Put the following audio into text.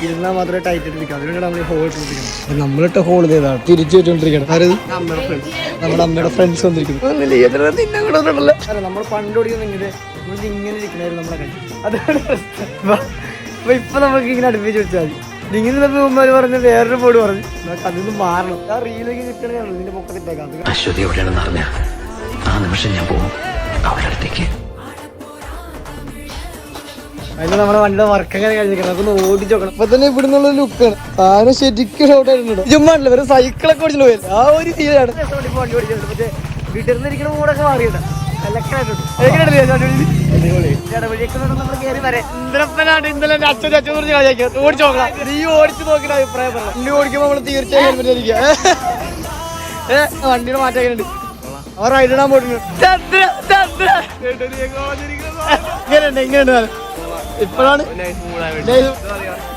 ഇരുന്നാൽ മാത്രമേ ടൈറ്റ് ഇട്ടിരിക്കും. അതിനുവേണ്ടി നമ്മൾ ഹോൾ ഇട്ടിരിക്കണം. നമ്മളിട്ട ഹോൾ ചെയ്താണ് തിരിച്ചു വെച്ചോണ്ടിരിക്കണം. ആരത്? നമ്മുടെ അമ്മയുടെ ഫ്രണ്ട്സ് വന്നിരിക്കുന്നു. നമ്മൾ പണ്ട് ഓടിക്കുന്നെങ്കിൽ ഇങ്ങനെ ഇരിക്കണായിരുന്നു നമ്മളെ കൈ. അതാണ് അപ്പൊ ഇപ്പൊ നമുക്ക് ഇങ്ങനെ അടുപ്പിച്ച് വെച്ചാൽ മതി. ഇങ്ങനെ പോകുമ്പോൾ പറഞ്ഞ വേറൊരു ബോർഡ് പറഞ്ഞു അതൊന്നും മാറണം. ആ റീലേക്ക് കിട്ടണതാണ് ഇതിന്റെ പൊക്കത്തിട്ടേക്കാം. അശ്വതി എവിടെയാണെന്ന് അറിഞ്ഞ ആ നിമിഷം ഞാൻ പോകും അവരുടെ അടുത്തേക്ക്. അതിന് നമ്മുടെ വണ്ടിയുടെ വർക്ക് എങ്ങനെ കഴിഞ്ഞിരിക്കണം. അതൊന്ന് ഓടിച്ചു നോക്കണം. ഇപ്പൊ തന്നെ ഇവിടെ നിന്നുള്ള ലുക്കാണ്. സാധനം ശരിക്കും ഷോട്ട് ആയിട്ടുണ്ട്. ചുമ്മാണല്ലോ ഒരു സൈക്കിളൊക്കെ ഓടിച്ചു പോയത് ആ ഒരു ഫീലാണ്. വണ്ടി ഓടിച്ചിട്ടുണ്ട്. പക്ഷേ വീട്ടിലിരിക്കുന്ന മൂടൊക്കെ മാറിയിട്ടുണ്ട്. ഓടിച്ചു നോക്കണം. നീ ഓടിച്ചു നോക്കിയ അഭിപ്രായം പറയാം. വണ്ടി ഓടിക്കുമ്പോ നമ്മള് തീർച്ചയായും വണ്ടിയുടെ മാറ്റാക്കുന്നുണ്ട്. അവർ റൈഡിടാൻ പോയിട്ടുണ്ട്. ഇങ്ങനെയുണ്ട് ഇങ്ങനെയുണ്ട്. ഇപ്പോഴാണ്